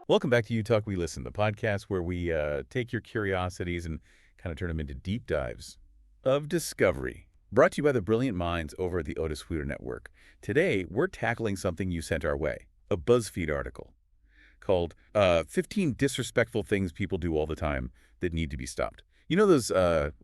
Welcome back to You Talk, We Listen, the podcast where we take your curiosities and kind of turn them into deep dives of discovery. Brought to you by the brilliant minds over at the OtisWho network. Today, we're tackling something you sent our way, a BuzzFeed article called 15 Disrespectful Things People Do All the Time That Need to Be Stopped. You know those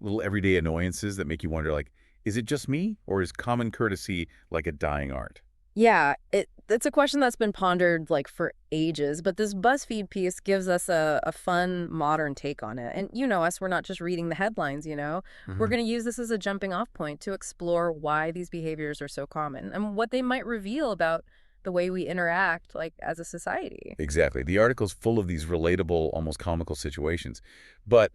little everyday annoyances that make you wonder, like, is it just me, or is common courtesy like a dying art? Yeah, it's a question that's been pondered like for ages, but this BuzzFeed piece gives us a fun modern take on it. And you know us, we're not just reading the headlines. We're Hmm. going to use this as a jumping off point to explore why these behaviors are so common and what they might reveal about the way we interact like as a society. Exactly. The article's full of these relatable, almost comical situations. But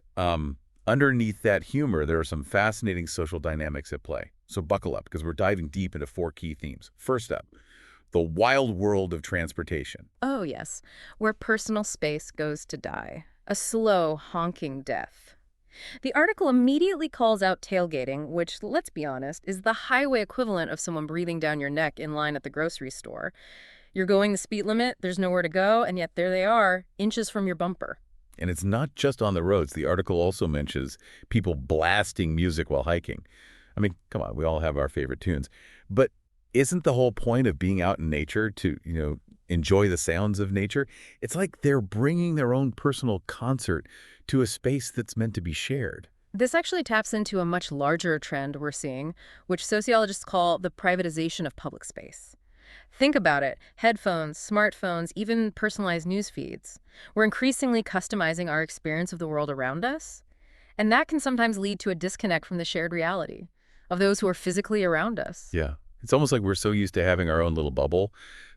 underneath that humor, there are some fascinating social dynamics at play. So buckle up, because we're diving deep into four key themes. First up, the wild world of transportation. Oh, yes, where personal space goes to die. A slow, honking death. The article immediately calls out tailgating, which, let's be honest, is the highway equivalent of someone breathing down your neck in line at the grocery store. You're going the speed limit, there's nowhere to go, and yet there they are, inches from your bumper. And it's not just on the roads. The article also mentions people blasting music while hiking. I mean, come on, we all have our favorite tunes. But isn't the whole point of being out in nature to, enjoy the sounds of nature? It's like they're bringing their own personal concert to a space that's meant to be shared. This actually taps into a much larger trend we're seeing, which sociologists call the privatization of public space. Think about it. Headphones, smartphones, even personalized news feeds. We're increasingly customizing our experience of the world around us, and that can sometimes lead to a disconnect from the shared reality of those who are physically around us. Yeah. It's almost like we're so used to having our own little bubble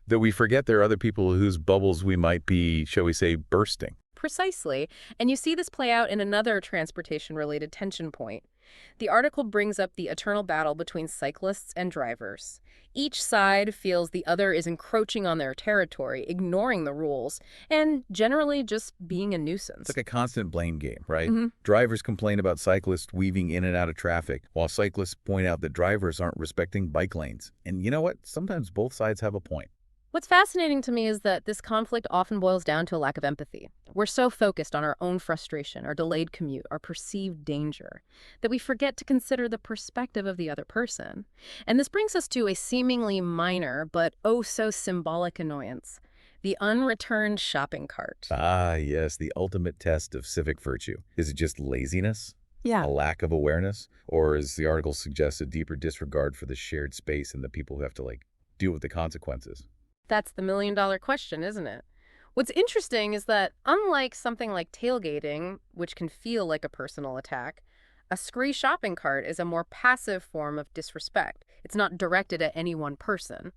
that we forget there are other people whose bubbles we might be, shall we say, bursting. Precisely. And you see this play out in another transportation-related tension point. The article brings up the eternal battle between cyclists and drivers. Each side feels the other is encroaching on their territory, ignoring the rules, and generally just being a It's nuisance. like a constant blame game, right? Mhm. Drivers complain about cyclists weaving in and out of traffic, while cyclists point out that drivers aren't respecting bike lanes. And you know what? Sometimes both sides have a point. What's fascinating to me is that this conflict often boils down to a lack of empathy. We're so focused on our own frustration, our delayed commute, our perceived danger, that we forget to consider the perspective of the other person. And this brings us to a seemingly minor but oh so symbolic annoyance: the unreturned shopping cart. Ah, yes, the ultimate test of civic virtue. Is it just laziness? A Yeah. lack of awareness? Or, as the article suggests, a deeper disregard for the shared space and the people who have to, deal with the consequences? That's the million-dollar question, isn't it? What's interesting is that unlike something like tailgating, which can feel like a personal attack, a scree shopping cart is a more passive form of disrespect. It's not directed at any one person,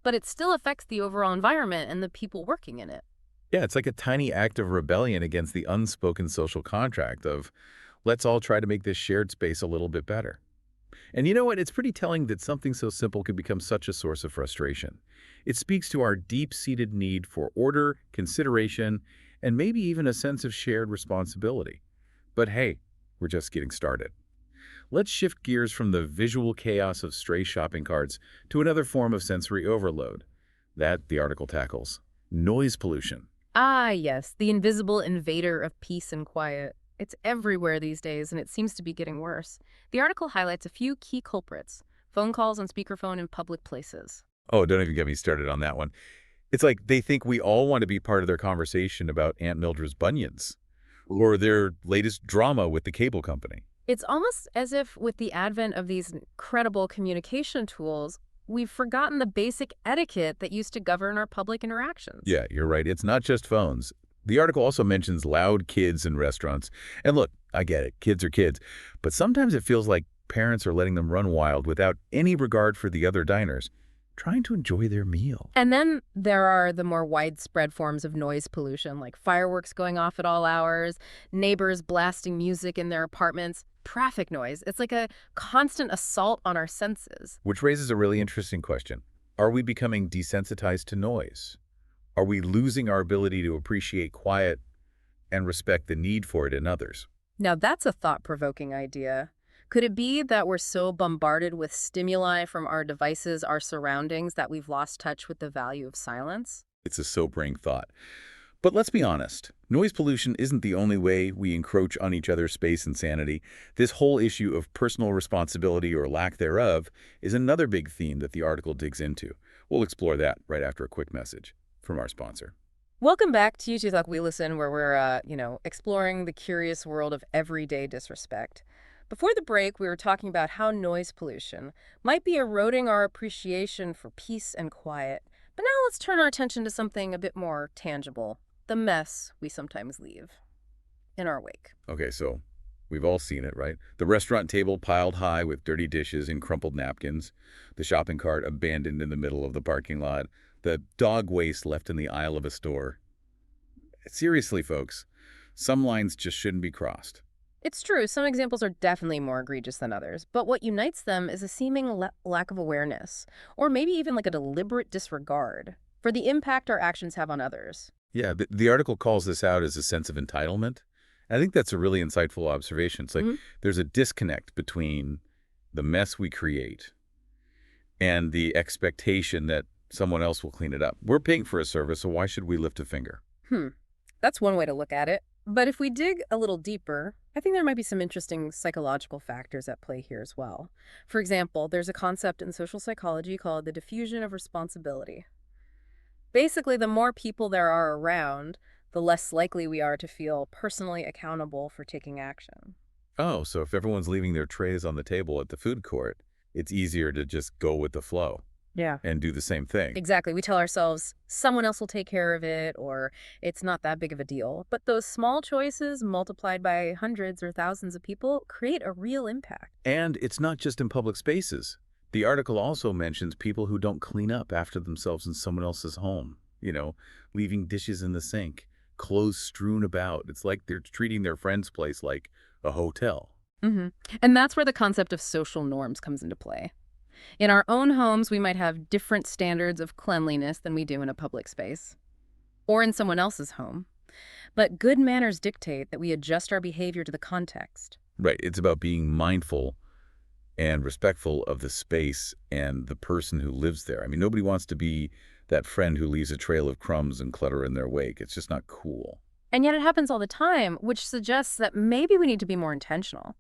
but it still affects the overall environment and the people working in it. Yeah, it's like a tiny act of rebellion against the unspoken social contract of, let's all try to make this shared space a little bit better. And you know what? It's pretty telling that something so simple could become such a source of frustration. It speaks to our deep-seated need for order, consideration, and maybe even a sense of shared responsibility. But hey, we're just getting started. Let's shift gears from the visual chaos of stray shopping carts to another form of sensory overload. That, the article tackles, noise pollution. Ah, yes, the invisible invader of peace and quiet. It's everywhere these days, and it seems to be getting worse. The article highlights a few key culprits: phone calls on speakerphone in public places. Oh, don't even get me started on that one. It's like they think we all want to be part of their conversation about Aunt Mildred's bunions or their latest drama with the cable company. It's almost as if, with the advent of these incredible communication tools, we've forgotten the basic etiquette that used to govern our public interactions. Yeah, you're right. It's not just phones. The article also mentions loud kids in restaurants. And look, I get it. Kids are kids. But sometimes it feels like parents are letting them run wild without any regard for the other diners, trying to enjoy their meal. And then there are the more widespread forms of noise pollution, like fireworks going off at all hours, neighbors blasting music in their apartments, traffic noise. It's like a constant assault on our senses. Which raises a really interesting question. Are we becoming desensitized to noise? Are we losing our ability to appreciate quiet and respect the need for it in others? Now, that's a thought-provoking idea. Could it be that we're so bombarded with stimuli from our devices, our surroundings, that we've lost touch with the value of silence? It's a sobering thought. But let's be honest, noise pollution isn't the only way we encroach on each other's space and sanity. This whole issue of personal responsibility or lack thereof is another big theme that the article digs into. We'll explore that right after a quick message from our sponsor. Welcome back to YouTube We Listen, where we're, exploring the curious world of everyday disrespect. Before the break, we were talking about how noise pollution might be eroding our appreciation for peace and quiet. But now let's turn our attention to something a bit more tangible, the mess we sometimes leave in our wake. Okay, so we've all seen it, right? The restaurant table piled high with dirty dishes and crumpled napkins, the shopping cart abandoned in the middle of the parking lot, the dog waste left in the aisle of a store. Seriously, folks, some lines just shouldn't be crossed. It's true, some examples are definitely more egregious than others, but what unites them is a seeming lack of awareness, or maybe even like a deliberate disregard for the impact our actions have on others. Yeah, the article calls this out as a sense of entitlement. I think that's a really insightful observation. It's like Mhm. there's a disconnect between the mess we create and the expectation that someone else will clean it up. We're paying for a service, so why should we lift a finger? Hmm. That's one way to look at it. But if we dig a little deeper, I think there might be some interesting psychological factors at play here as well. For example, there's a concept in social psychology called the diffusion of responsibility. Basically, the more people there are around, the less likely we are to feel personally accountable for taking action. Oh, so if everyone's leaving their trays on the table at the food court, it's easier to just go with the flow Yeah. and do the same thing. Exactly. We tell ourselves someone else will take care of it or it's not that big of a deal. But those small choices multiplied by hundreds or thousands of people create a real impact. And it's not just in public spaces. The article also mentions people who don't clean up after themselves in someone else's home, leaving dishes in the sink, clothes strewn about. It's like they're treating their friend's place like a hotel. hmm And that's where the concept of social norms comes into play. In our own homes, we might have different standards of cleanliness than we do in a public space or in someone else's home. But good manners dictate that we adjust our behavior to the context. Right. It's about being mindful and respectful of the space and the person who lives there. I mean, nobody wants to be that friend who leaves a trail of crumbs and clutter in their wake. It's just not cool. And yet it happens all the time, which suggests that maybe we need to be more intentional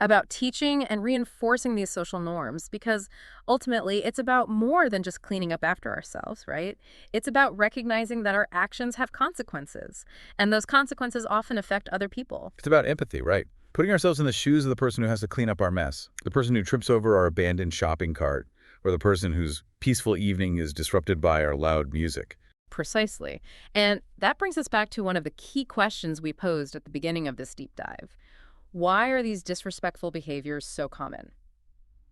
about teaching and reinforcing these social norms because ultimately it's about more than just cleaning up after ourselves, right? It's about recognizing that our actions have consequences, and those consequences often affect other people. It's about empathy, right? Putting ourselves in the shoes of the person who has to clean up our mess, the person who trips over our abandoned shopping cart, or the person whose peaceful evening is disrupted by our loud music. Precisely. And that brings us back to one of the key questions we posed at the beginning of this deep dive. Why are these disrespectful behaviors so common?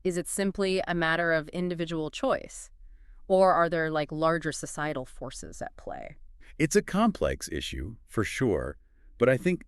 Is it simply a matter of individual choice? Or are there like larger societal forces at play? It's a complex issue, for sure, but I think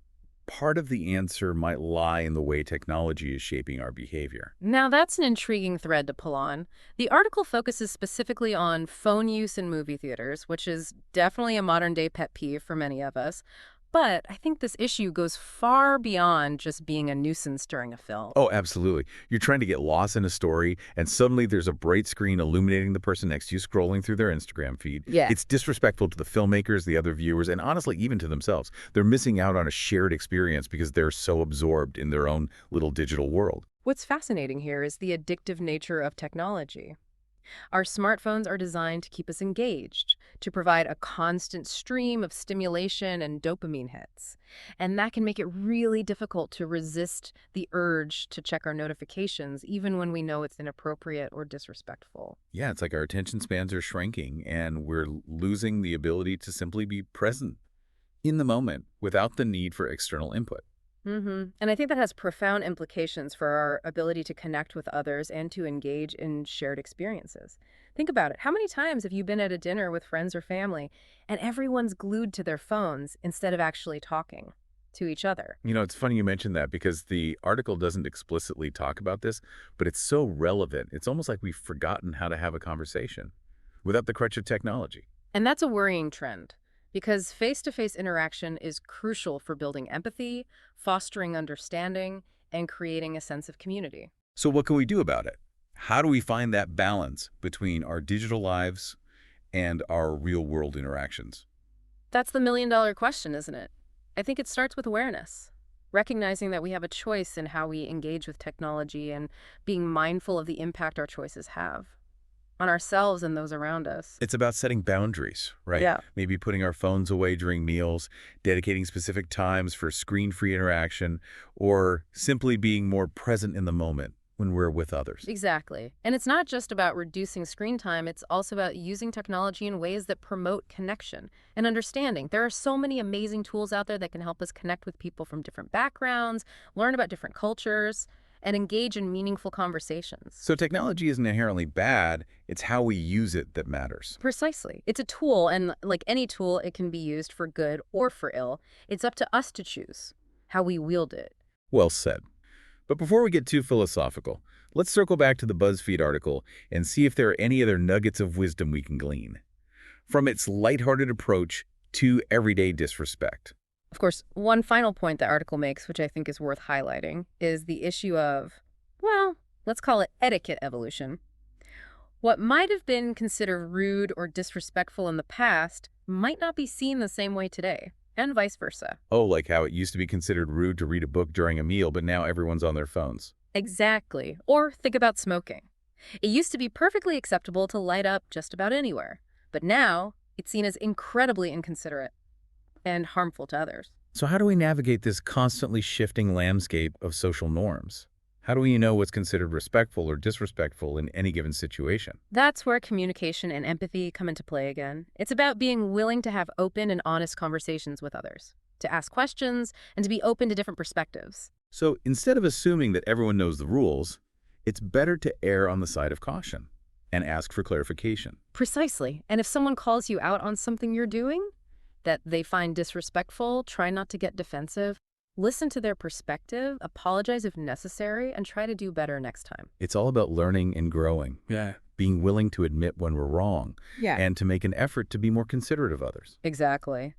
part of the answer might lie in the way technology is shaping our behavior. Now, that's an intriguing thread to pull on. The article focuses specifically on phone use in movie theaters, which is definitely a modern-day pet peeve for many of us. But I think this issue goes far beyond just being a nuisance during a film. Oh, absolutely. You're trying to get lost in a story, and suddenly there's a bright screen illuminating the person next to you scrolling through their Instagram feed. Yeah. It's disrespectful to the filmmakers, the other viewers, and honestly, even to themselves. They're missing out on a shared experience because they're so absorbed in their own little digital world. What's fascinating here is the addictive nature of technology. Our smartphones are designed to keep us engaged, to provide a constant stream of stimulation and dopamine hits. And that can make it really difficult to resist the urge to check our notifications, even when we know it's inappropriate or disrespectful. Yeah, it's like our attention spans are shrinking, and we're losing the ability to simply be present in the moment without the need for external input. And I think that has profound implications for our ability to connect with others and to engage in shared experiences. Think about it. How many times have you been at a dinner with friends or family and everyone's glued to their phones instead of actually talking to each other? It's funny you mentioned that because the article doesn't explicitly talk about this, but it's so relevant. It's almost like we've forgotten how to have a conversation without the crutch of technology. And that's a worrying trend because face-to-face interaction is crucial for building empathy, fostering understanding, and creating a sense of community. So what can we do about it? How do we find that balance between our digital lives and our real-world interactions? That's the million-dollar question, isn't it? I think it starts with awareness, recognizing that we have a choice in how we engage with technology and being mindful of the impact our choices have on ourselves and those around us. It's about setting boundaries, right? Yeah. Maybe putting our phones away during meals, dedicating specific times for screen-free interaction, or simply being more present in the moment when we're with others. Exactly. And it's not just about reducing screen time, it's also about using technology in ways that promote connection and understanding. There are so many amazing tools out there that can help us connect with people from different backgrounds, learn about different cultures, and engage in meaningful conversations. So technology isn't inherently bad, it's how we use it that matters. Precisely. It's a tool, and like any tool, it can be used for good or for ill. It's up to us to choose how we wield it. Well said. But before we get too philosophical, let's circle back to the BuzzFeed article and see if there are any other nuggets of wisdom we can glean. From its lighthearted approach to everyday disrespect. Of course, one final point the article makes, which I think is worth highlighting, is the issue of, well, let's call it etiquette evolution. What might have been considered rude or disrespectful in the past might not be seen the same way today, and vice versa. Oh, like how it used to be considered rude to read a book during a meal, but now everyone's on their phones. Exactly. Or think about smoking. It used to be perfectly acceptable to light up just about anywhere, but now it's seen as incredibly inconsiderate and harmful to others. So how do we navigate this constantly shifting landscape of social norms? How do we know what's considered respectful or disrespectful in any given situation? That's where communication and empathy come into play again. It's about being willing to have open and honest conversations with others, to ask questions, and to be open to different perspectives. So instead of assuming that everyone knows the rules, it's better to err on the side of caution and ask for clarification. Precisely. And if someone calls you out on something you're doing that they find disrespectful, try not to get defensive. Listen to their perspective, apologize if necessary, and try to do better next time. It's all about learning and growing. Yeah. Being willing to admit when we're wrong Yeah. and to make an effort to be more considerate of others. Exactly.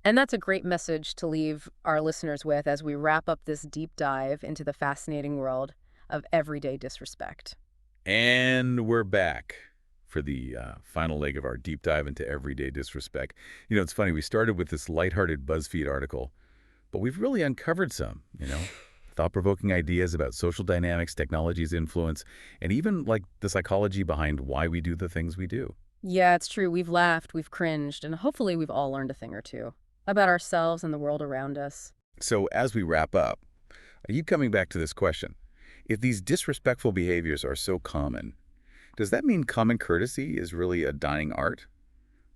And that's a great message to leave our listeners with as we wrap up this deep dive into the fascinating world of everyday disrespect. And we're back for the final leg of our deep dive into everyday disrespect. You know, it's funny, we started with this lighthearted BuzzFeed article, but we've really uncovered some, thought-provoking ideas about social dynamics, technology's influence, and even like the psychology behind why we do the things we do. Yeah, it's true. We've laughed, we've cringed, and hopefully we've all learned a thing or two about ourselves and the world around us. So as we wrap up, I keep coming back to this question. If these disrespectful behaviors are so common, does that mean common courtesy is really a dying art?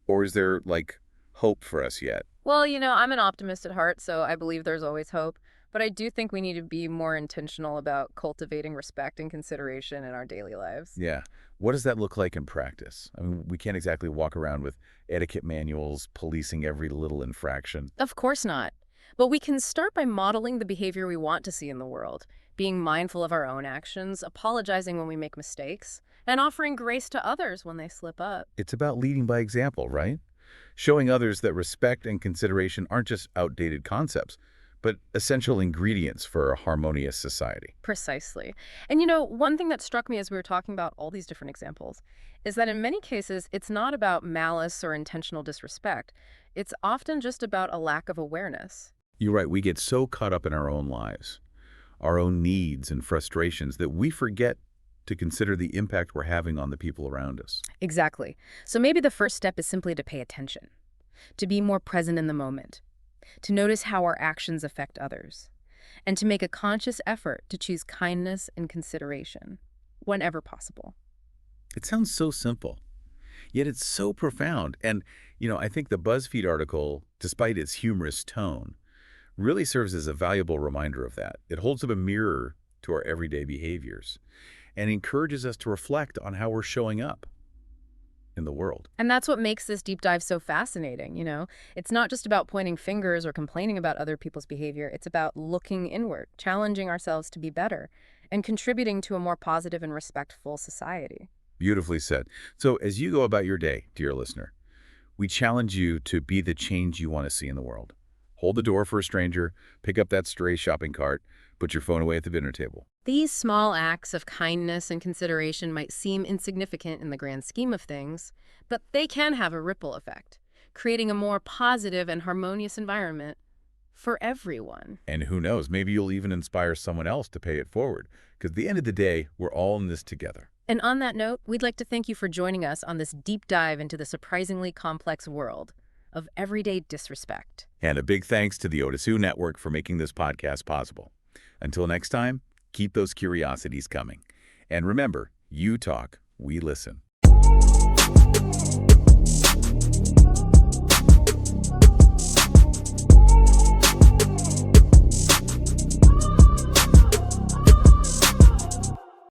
Or is there, like, hope for us yet? Well, I'm an optimist at heart, so I believe there's always hope. But I do think we need to be more intentional about cultivating respect and consideration in our daily lives. Yeah. What does that look like in practice? I mean, we can't exactly walk around with etiquette manuals policing every little infraction. Of course not. But we can start by modeling the behavior we want to see in the world, being mindful of our own actions, apologizing when we make mistakes, and offering grace to others when they slip up. It's about leading by example, right? Showing others that respect and consideration aren't just outdated concepts, but essential ingredients for a harmonious society. Precisely. And one thing that struck me as we were talking about all these different examples is that in many cases, it's not about malice or intentional disrespect. It's often just about a lack of awareness. You're right, we get so caught up in our own lives, our own needs and frustrations that we forget to consider the impact we're having on the people around us. Exactly. So maybe the first step is simply to pay attention, to be more present in the moment, to notice how our actions affect others, and to make a conscious effort to choose kindness and consideration whenever possible. It sounds so simple, yet it's so profound. And, I think the BuzzFeed article, despite its humorous tone, really serves as a valuable reminder of that. It holds up a mirror to our everyday behaviors and encourages us to reflect on how we're showing up in the world. And that's what makes this deep dive so fascinating. It's not just about pointing fingers or complaining about other people's behavior. It's about looking inward, challenging ourselves to be better, and contributing to a more positive and respectful society. Beautifully said. So as you go about your day, dear listener, we challenge you to be the change you want to see in the world. Hold the door for a stranger, pick up that stray shopping cart, put your phone away at the dinner table. These small acts of kindness and consideration might seem insignificant in the grand scheme of things, but they can have a ripple effect, creating a more positive and harmonious environment for everyone. And who knows, maybe you'll even inspire someone else to pay it forward. Because at the end of the day, we're all in this together. And on that note, we'd like to thank you for joining us on this deep dive into the surprisingly complex world of everyday disrespect. And a big thanks to the OtisWho Network for making this podcast possible. Until next time, keep those curiosities coming. And remember, you talk, we listen.